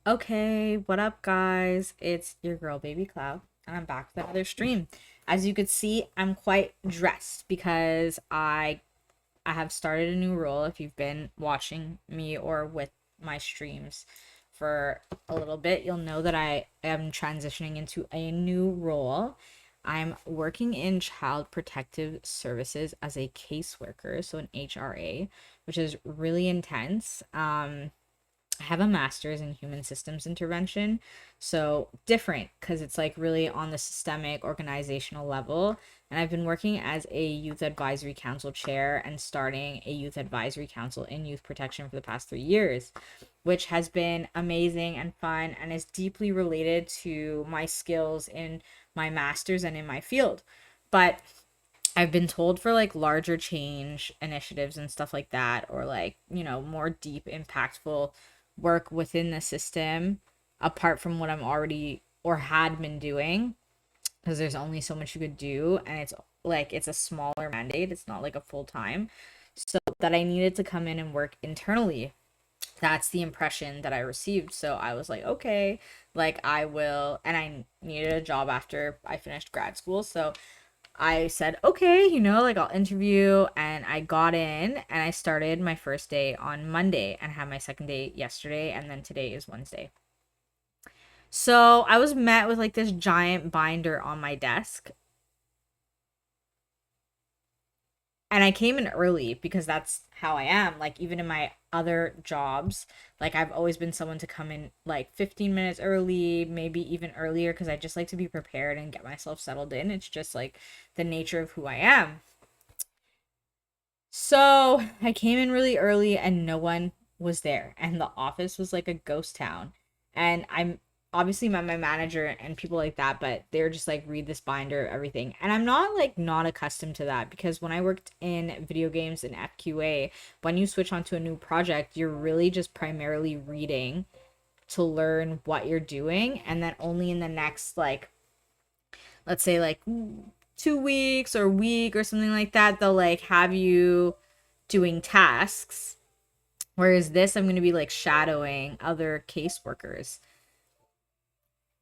Okay, what up, guys? It's your girl, Baby Cloud, and I'm back with another stream. As you could see, I'm quite dressed because I have started a new role. If you've been watching me or with my streams for a little bit, you'll know that I am transitioning into a new role. I'm working in child protective services as a caseworker, so an HRA, which is really intense. I have a master's in human systems intervention. So different because it's like really on the systemic organizational level. And I've been working as a youth advisory council chair and starting a youth advisory council in youth protection for the past 3 years, which has been amazing and fun and is deeply related to my skills in my master's and in my field. But I've been told for like larger change initiatives and stuff like that, or like, more deep, impactful work within the system, apart from what I'm already or had been doing, because there's only so much you could do. And it's a smaller mandate, it's not like a full time. So that I needed to come in and work internally. That's the impression that I received. So I was like, okay, like I will. And I needed a job after I finished grad school. So I said, okay, like I'll interview. And I got in and I started my first day on Monday and had my second day yesterday. And then today is Wednesday. So I was met with like this giant binder on my desk. And I came in early because that's how I am. Like, even in my other jobs, like, I've always been someone to come in like 15 minutes early, maybe even earlier, because I just like to be prepared and get myself settled in. It's just like the nature of who I am. So I came in really early and no one was there. And the office was like a ghost town. And I'm obviously met my manager and people like that, but they're just like, read this binder, everything. And I'm not accustomed to that because when I worked in video games and FQA, when you switch onto a new project, you're really just primarily reading to learn what you're doing. And then only in the next, like, let's say, like 2 weeks or week or something like that, they'll like have you doing tasks. Whereas this, I'm going to be like shadowing other caseworkers.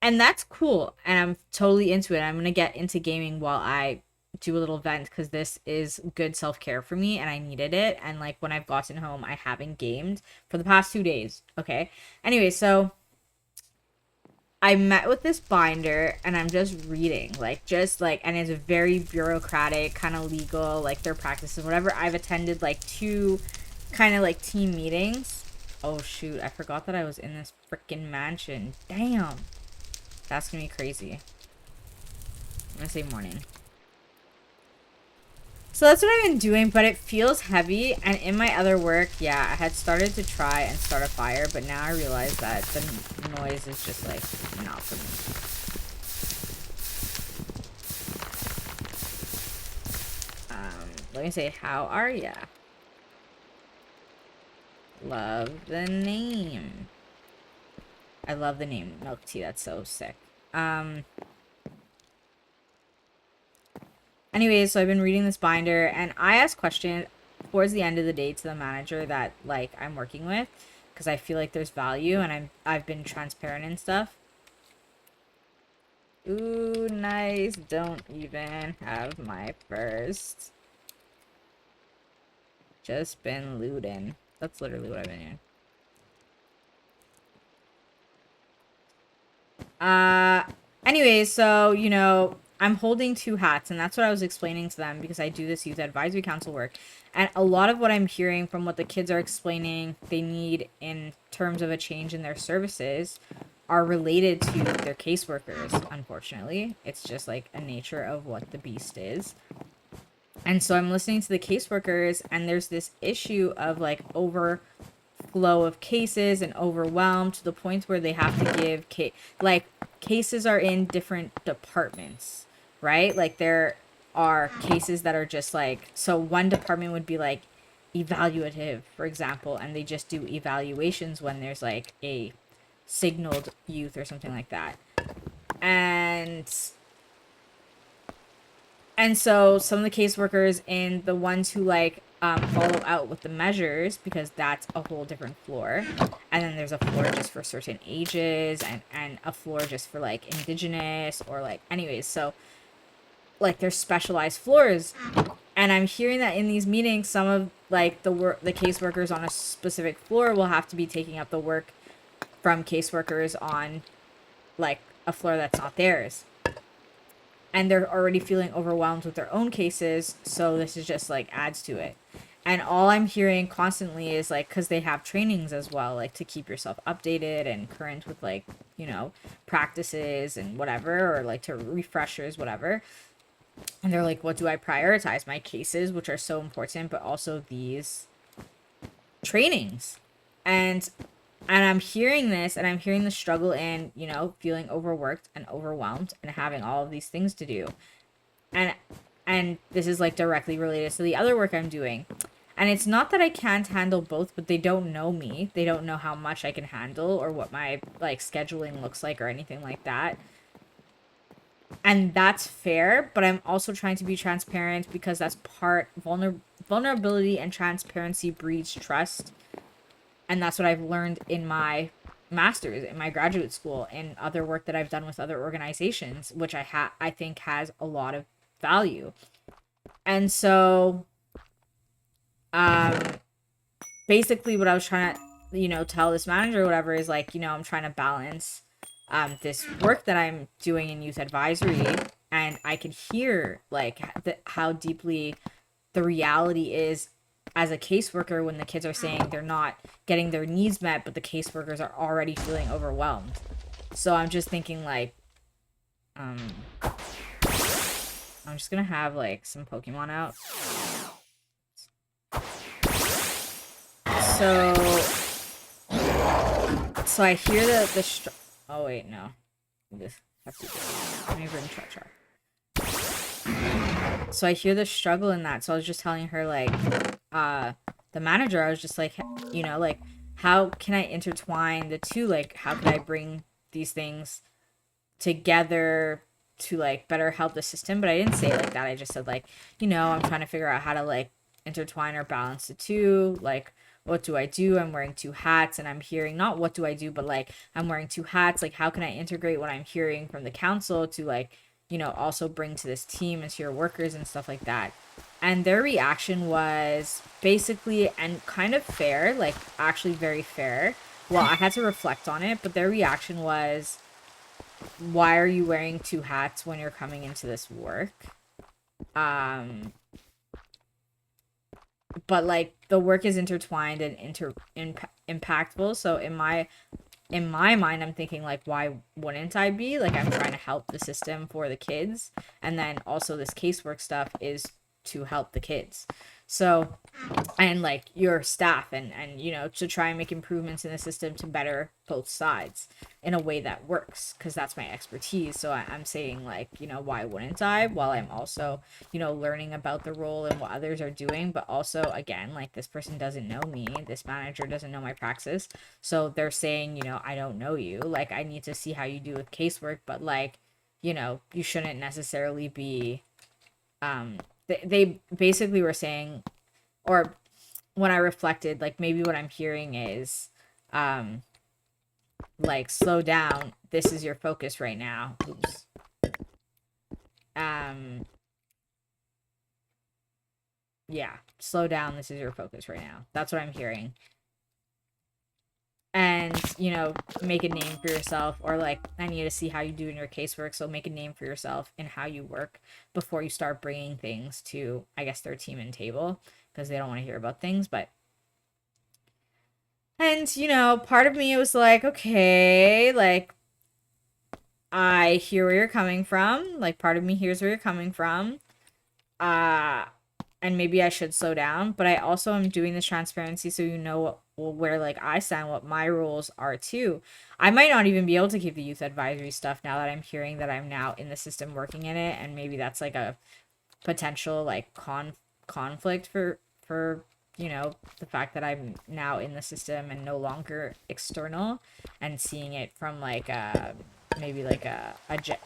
And that's cool. And I'm totally into it. I'm going to get into gaming while I do a little vent because this is good self care for me and I needed it. And like when I've gotten home, I haven't gamed for the past 2 days. Okay. Anyway, so I met with this binder and I'm just reading, and it's very bureaucratic, kind of legal, like their practices, whatever. I've attended like two kind of like team meetings. Oh shoot, I forgot that I was in this freaking mansion. Damn. That's gonna be crazy. I'm gonna say morning. So that's what I've been doing, but it feels heavy. And in my other work, yeah, I had started to try and start a fire, but now I realize that the noise is just like not for me. Let me say, how are ya? Love the name. I love the name Milk Tea. That's so sick. Anyways, so I've been reading this binder and I asked questions towards the end of the day to the manager that like I'm working with because I feel like there's value and I've been transparent and stuff. Ooh, nice. Don't even have my first. Just been looting. That's literally what I've been doing. Anyways, so, I'm holding two hats, and that's what I was explaining to them because I do this youth advisory council work. And a lot of what I'm hearing from what the kids are explaining they need in terms of a change in their services are related to their caseworkers, unfortunately. It's just like a nature of what the beast is. And so I'm listening to the caseworkers, and there's this issue of like overflow of cases and overwhelmed to the point where they have to give cases are in different departments, right? Like there are cases that are just like, so one department would be like evaluative, for example, and they just do evaluations when there's like a signaled youth or something like that. And so some of the caseworkers and the ones who like follow out with the measures, because that's a whole different floor. And then there's a floor just for certain ages, and a floor just for like indigenous, or like, anyways. So like there's specialized floors, and I'm hearing that in these meetings some of like the caseworkers on a specific floor will have to be taking up the work from caseworkers on like a floor that's not theirs, and they're already feeling overwhelmed with their own cases, so this is just like adds to it. And all I'm hearing constantly is like, because they have trainings as well, like to keep yourself updated and current with like, you know, practices and whatever, or like to refreshers, whatever. And they're like, what do I prioritize? My cases, which are so important, but also these trainings. And I'm hearing this, and I'm hearing the struggle in, you know, feeling overworked and overwhelmed and having all of these things to do. And this is like directly related to the other work I'm doing. And it's not that I can't handle both, but they don't know me. They don't know how much I can handle or what my like scheduling looks like or anything like that. And that's fair, but I'm also trying to be transparent, because that's part vulnerability and transparency breeds trust. And that's what I've learned in my master's, in my graduate school, and other work that I've done with other organizations, which I think has a lot of value. And so basically what I was trying to, you know, tell this manager or whatever is like, you know, I'm trying to balance this work that I'm doing in youth advisory, and I can hear like how deeply the reality is as a caseworker when the kids are saying they're not getting their needs met, but the caseworkers are already feeling overwhelmed. So I'm just thinking like, I'm just gonna have like some Pokemon out. So I hear oh wait, no. Let me bring Char. So I hear the struggle in that. So I was just telling her like, the manager, I was just like, you know, like, how can I intertwine the two? Like, how can I bring these things together to like better help the system? But I didn't say it like that. I just said like, you know, I'm trying to figure out how to like intertwine or balance the two. Like, what do I do? I'm wearing two hats, and I'm hearing not what do I do, but like I'm wearing two hats. Like, how can I integrate what I'm hearing from the council to like, you know, also bring to this team and to your workers and stuff like that. And their reaction was basically, and kind of fair, like actually very fair. Well, I had to reflect on it, but their reaction was, why are you wearing two hats when you're coming into this work? But like the work is intertwined and impactful. So in my mind, I'm thinking like, why wouldn't I be? Like, I'm trying to help the system for the kids, and then also this casework stuff is to help the kids. So, and like your staff, and you know, to try and make improvements in the system to better both sides in a way that works, because that's my expertise. So I'm saying like, you know, why wouldn't I, while I'm also, you know, learning about the role and what others are doing. But also, again, like, this person doesn't know me, this manager doesn't know my praxis, so they're saying, you know, I don't know you, like, I need to see how you do with casework, but like, you know, you shouldn't necessarily be they basically were saying, or when I reflected, like, maybe what I'm hearing is like, slow down, this is your focus right now. Oops. Yeah, slow down, this is your focus right now. That's what I'm hearing. And, you know, make a name for yourself, or like, I need to see how you do in your casework, so make a name for yourself in how you work before you start bringing things to, I guess, their team and table, because they don't want to hear about things. But, and, you know, part of me was like, okay, like, I hear where you're coming from, like, part of me hears where you're coming from, and maybe I should slow down, but I also am doing this transparency so you know where like I stand, what my rules are too. I might not even be able to keep the youth advisory stuff now that I'm hearing that I'm now in the system working in it, and maybe that's like a potential like conflict for you know, the fact that I'm now in the system and no longer external, and seeing it from like maybe like a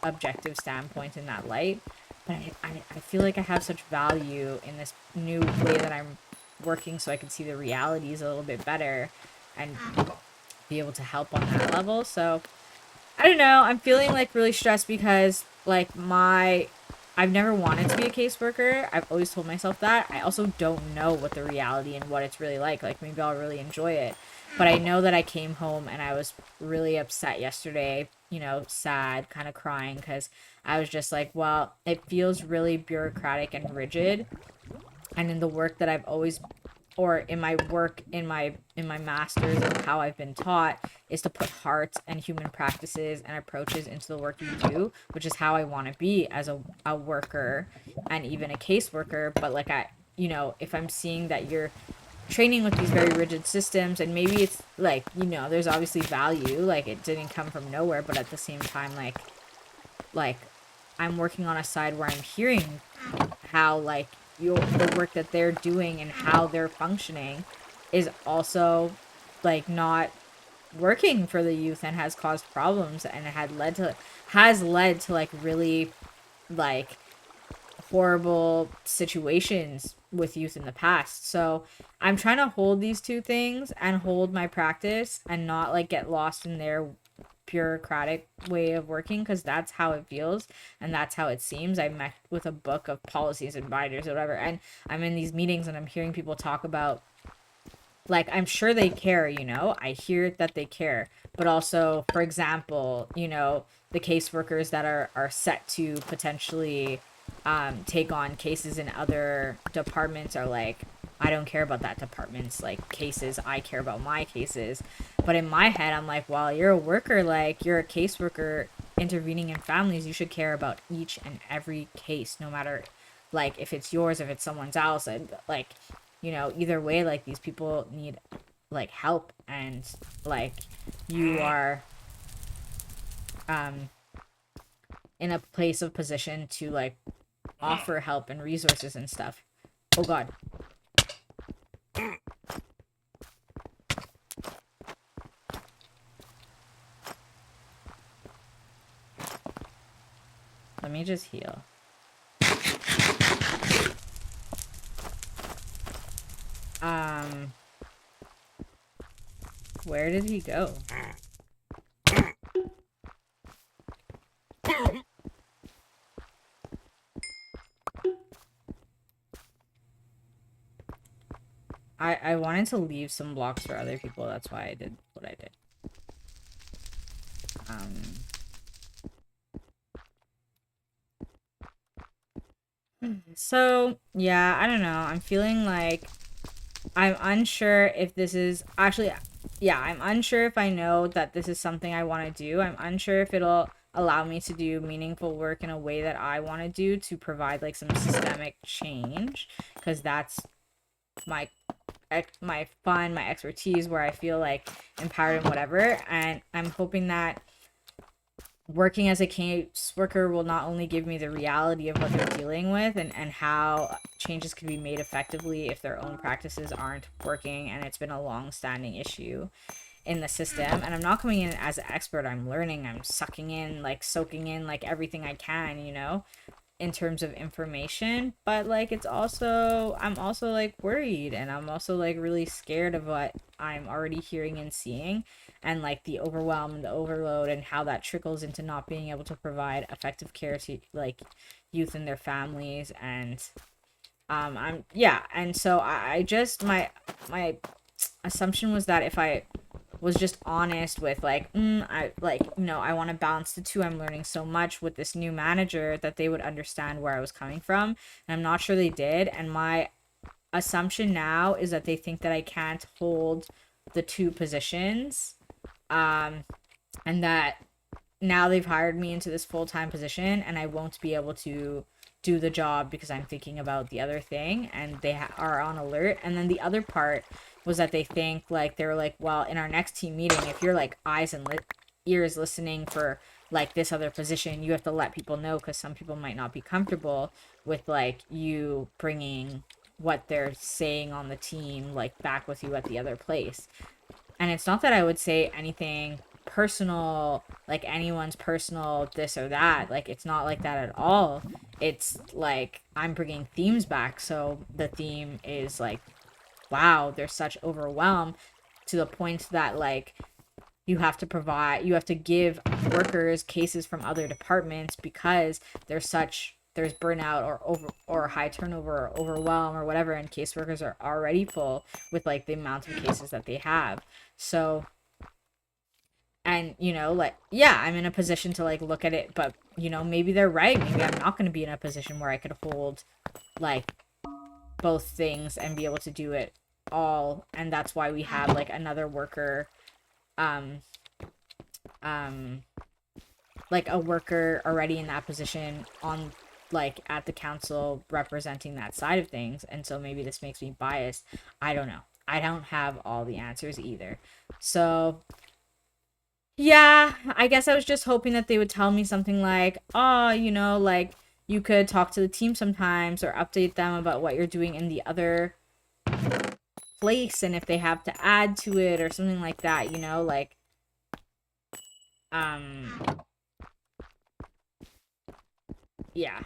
objective standpoint in that light. But I feel like I have such value in this new way that I'm working so I can see the realities a little bit better and be able to help on that level. So I don't know. I'm feeling like really stressed because like I've never wanted to be a caseworker. I've always told myself that. I also don't know what the reality and what it's really like. Like maybe I'll really enjoy it. But I know that I came home and I was really upset yesterday, you know, sad, kind of crying because I was just like, well, it feels really bureaucratic and rigid. And in the work that I've always or in my work in my masters and how I've been taught is to put heart and human practices and approaches into the work you do, which is how I want to be as a worker and even a caseworker. But like you know, if I'm seeing that you're training with these very rigid systems and maybe it's like, you know, there's obviously value, like it didn't come from nowhere, but at the same time like I'm working on a side where I'm hearing how like the work that they're doing and how they're functioning is also like not working for the youth and has caused problems and it has led to like really like horrible situations with youth in the past. So I'm trying to hold these two things and hold my practice and not like get lost in their bureaucratic way of working because that's how it feels and that's how it seems. I met with a book of policies and binders or whatever, and I'm in these meetings and I'm hearing people talk about like I'm sure they care, you know, I hear that they care, but also for example, you know, the caseworkers that are set to potentially take on cases in other departments are like, I don't care about that department's like cases, I care about my cases. But in my head I'm like, well, you're a worker, like you're a caseworker intervening in families, you should care about each and every case, no matter like if it's yours, if it's someone's else, and like, you know, either way, like these people need like help, and like you are um in a place of position to like offer help and resources and stuff. Oh god. Let me just heal. Where did he go? I wanted to leave some blocks for other people, that's why I did what I did. So yeah, I don't know. I'm feeling like I'm unsure if this is actually, yeah, I'm unsure if I know that this is something I want to do. I'm unsure if it'll allow me to do meaningful work in a way that I want to do to provide like some systemic change, because that's my my expertise, where I feel like empowered and whatever. And I'm hoping that working as a caseworker will not only give me the reality of what they're dealing with and how changes can be made effectively if their own practices aren't working and it's been a long-standing issue in the system. And I'm not coming in as an expert. I'm learning, I'm sucking in, like soaking in like everything I can, you know, in terms of information. But like it's also, I'm also like worried, and I'm also like really scared of what I'm already hearing and seeing, and like the overwhelm and the overload and how that trickles into not being able to provide effective care to like youth and their families. And I'm yeah, and so I just my assumption was that if I was just honest with like, I like, you know, I want to balance the two. I'm learning so much with this new manager that they would understand where I was coming from. And I'm not sure they did. And my assumption now is that they think that I can't hold the two positions. And that now they've hired me into this full-time position and I won't be able to do the job because I'm thinking about the other thing, and they are on alert. And then the other part was that they think like, they were like, well, in our next team meeting, if you're like eyes and ears listening for like this other position, you have to let people know, because some people might not be comfortable with like you bringing what they're saying on the team like back with you at the other place. And it's not that I would say anything personal, like anyone's personal this or that, like it's not like that at all. It's like I'm bringing themes back. So the theme is like wow, there's such overwhelm to the point that like you have to give workers cases from other departments because there's burnout or high turnover or overwhelm or whatever, and caseworkers are already full with like the amount of cases that they have. So, and like, yeah, I'm in a position to like look at it, but maybe they're right. Maybe I'm not going to be in a position where I could hold like both things and be able to do it all, and that's why we have like another worker, um um like a worker already in that position on like at the council representing that side of things. And so maybe this makes me biased. I don't know. I don't have all the answers either. So yeah, I guess I was just hoping that they would tell me something like, oh, like you could talk to the team sometimes or update them about what you're doing in the other place and if they have to add to it or something like that, like um yeah.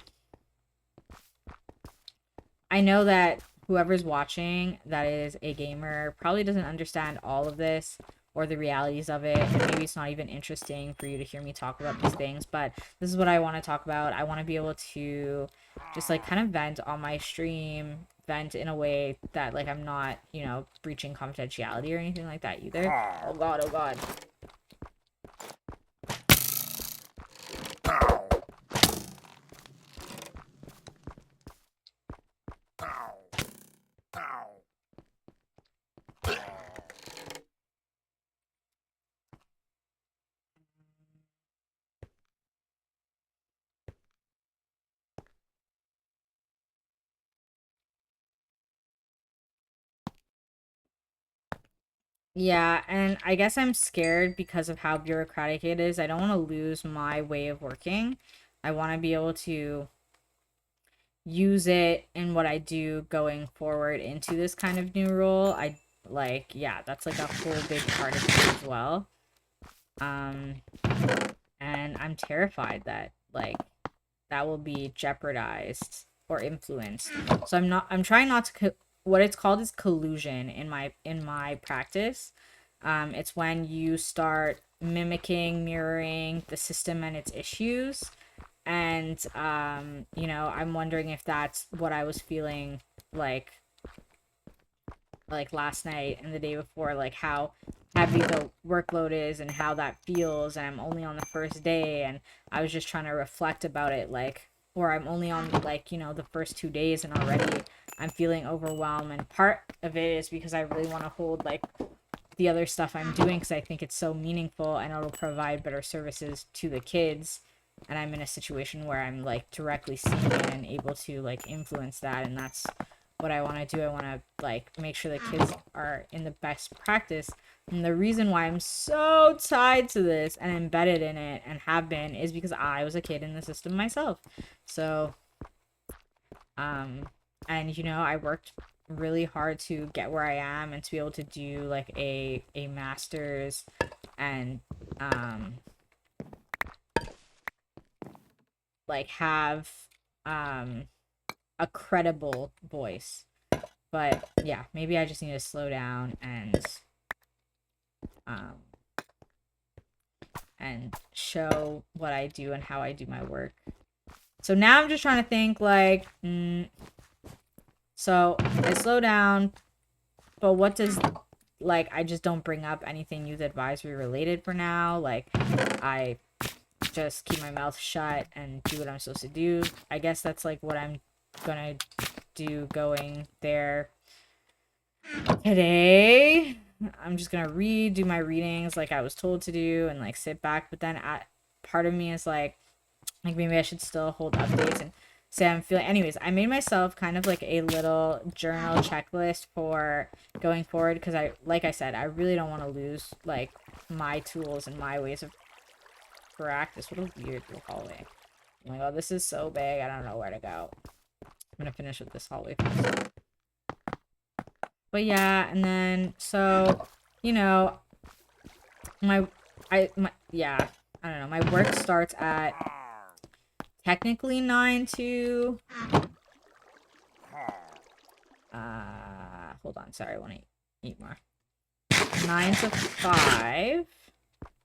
I know that whoever's watching that is a gamer probably doesn't understand all of this or the realities of it, and maybe it's not even interesting for you to hear me talk about these things, but this is what I want to talk about. I want to be able to just like kind of vent on my stream, vent in a way that like I'm not, breaching confidentiality or anything like that either. Oh god, oh god. Yeah, and I guess I'm scared because of how bureaucratic it is. I don't want to lose my way of working. I want to be able to use it in what I do going forward into this kind of new role. I like, yeah, that's like a whole big part of it as well. Um, and I'm terrified that like that will be jeopardized or influenced. So I'm trying not to what it's called is collusion in my practice. It's when you start mimicking, mirroring the system and its issues. And I'm wondering if that's what I was feeling like last night and the day before, like how heavy the workload is and how that feels, and I'm only on the first day, and I was just trying to reflect about it, like, or I'm only on like the first 2 days and already I'm feeling overwhelmed. And part of it is because I really want to hold like the other stuff I'm doing because I think it's so meaningful and it'll provide better services to the kids, and I'm in a situation where I'm like directly seeing it and able to like influence that, and that's what I want to do. I want to like make sure the kids are in the best practice. And the reason why I'm so tied to this and embedded in it and have been is because I was a kid in the system myself. So and I worked really hard to get where I am and to be able to do like a master's and like have a credible voice. But yeah, maybe I just need to slow down um and show what I do and how I do my work. So now I'm just trying to think like so I slow down, but what does like I just don't bring up anything youth advisory related for now. Like I just keep my mouth shut and do what I'm supposed to do. I guess that's like what I'm gonna do going there today. I'm just gonna do my readings like I was told to do and like sit back. But then part of me is like maybe I should still hold updates and say I'm feeling. Anyways, I made myself kind of like a little journal checklist for going forward because like I said, I really don't want to lose like my tools and my ways of practice. What a weird little hallway. Oh my god, this is so big. I don't know where to go. I'm gonna finish with this hallway first. But yeah, and then so my yeah, I don't know. My work starts at technically 9 to hold on. Sorry, I want to eat more. 9 to 5.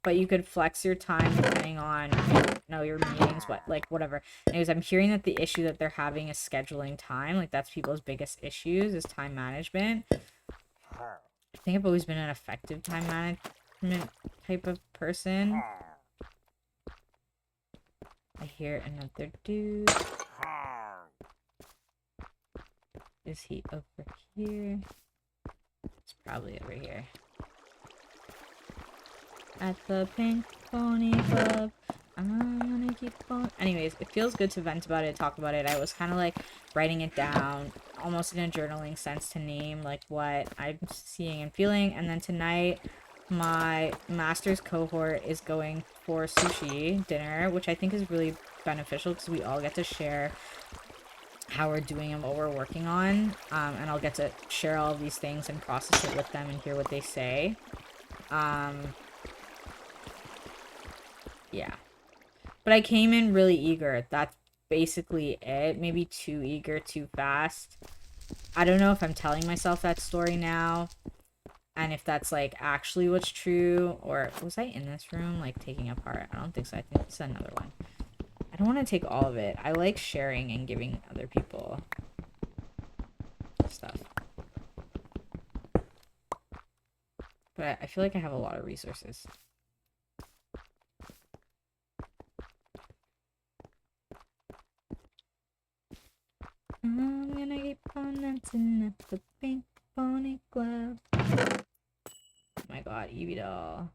But you could flex your time depending on, your meetings, whatever. Anyways, I'm hearing that the issue that they're having is scheduling time. Like, that's people's biggest issues, is time management. I think I've always been an effective time management type of person. I hear another dude. Is he over here? It's probably over here. At the Pink Pony Club, I'm gonna keep on. Anyways, it feels good to vent about it, talk about it. I was kind of like writing it down, almost in a journaling sense, to name like what I'm seeing and feeling. And then tonight, my master's cohort is going for sushi dinner, which I think is really beneficial because we all get to share how we're doing and what we're working on. And I'll get to share all of these things and process it with them and hear what they say. Yeah. But I came in really eager. That's basically it. Maybe too eager, too fast. I don't know if I'm telling myself that story now. And if that's, like, actually what's true. Or was I in this room, like, taking apart? I don't think so. I think it's another one. I don't want to take all of it. I like sharing and giving other people stuff. But I feel like I have a lot of resources. I'm gonna keep on dancing at the Pink Pony Club. Oh my god, Evie doll.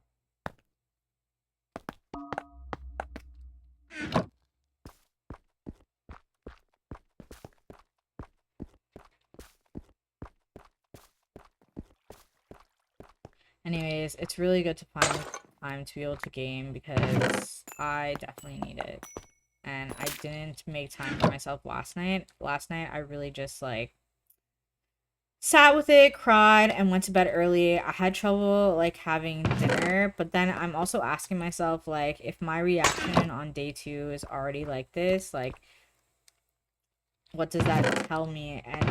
Anyways, it's really good to find time to be able to game because I definitely need it. And I didn't make time for myself last night. Last night, I really just, like, sat with it, cried, and went to bed early. I had trouble, like, having dinner. But then I'm also asking myself, like, if my reaction on day 2 is already like this, like, what does that tell me? And,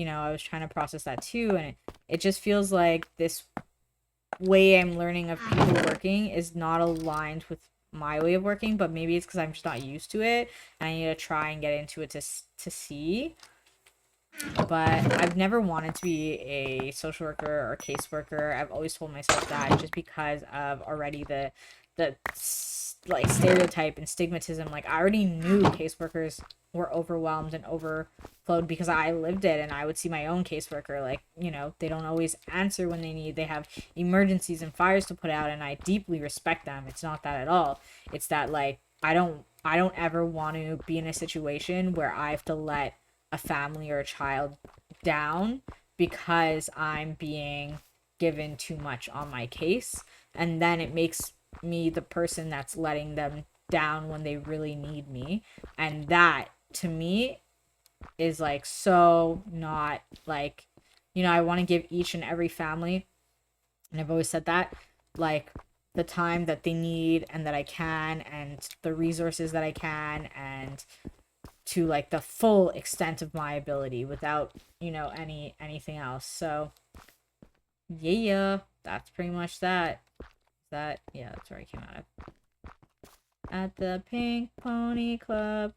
I was trying to process that too. And it just feels like this way I'm learning of people working is not aligned with my way of working, but maybe it's because I'm just not used to it and I need to try and get into it to see. But I've never wanted to be a social worker or caseworker. I've always told myself that, just because of already the like stereotype and stigmatism. Like, I already knew caseworkers were overwhelmed and overflowed because I lived it, and I would see my own caseworker, like, they don't always answer when they need. They have emergencies and fires to put out, and I deeply respect them. It's not that at all. It's that, like, I don't ever want to be in a situation where I have to let a family or a child down because I'm being given too much on my case, and then it makes me the person that's letting them down when they really need me. And that, to me, is, like, so not, like, I want to give each and every family, and I've always said that, like, the time that they need and that I can, and the resources that I can, and to, like, the full extent of my ability without, anything else. So yeah, that's pretty much that. Yeah, that's where I came out of. At the Pink Pony Club.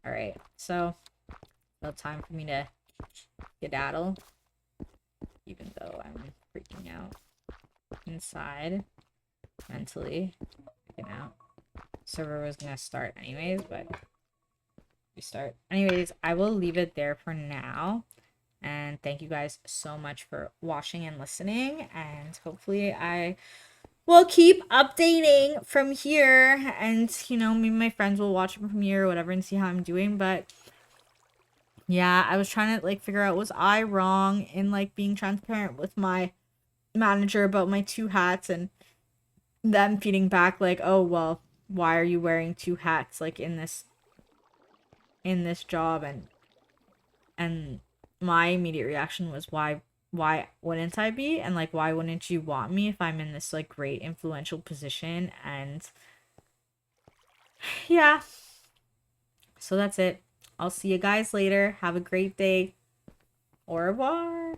Alright, so about time for me to skedaddle, even though I'm freaking out inside mentally. Freaking out. Server was gonna start anyways, but restart. Anyways, I will leave it there for now. And thank you guys so much for watching and listening. And hopefully I will keep updating from here. And, maybe my friends will watch it from here or whatever and see how I'm doing. But yeah, I was trying to, like, figure out, was I wrong in, like, being transparent with my manager about my 2 hats, and them feeding back, like, oh, well, why are you wearing 2 hats, like, in this job? And my immediate reaction was, why wouldn't I be? And, like, why wouldn't you want me if I'm in this, like, great influential position? And yeah, so that's it. I'll see you guys later. Have a great day. Au revoir.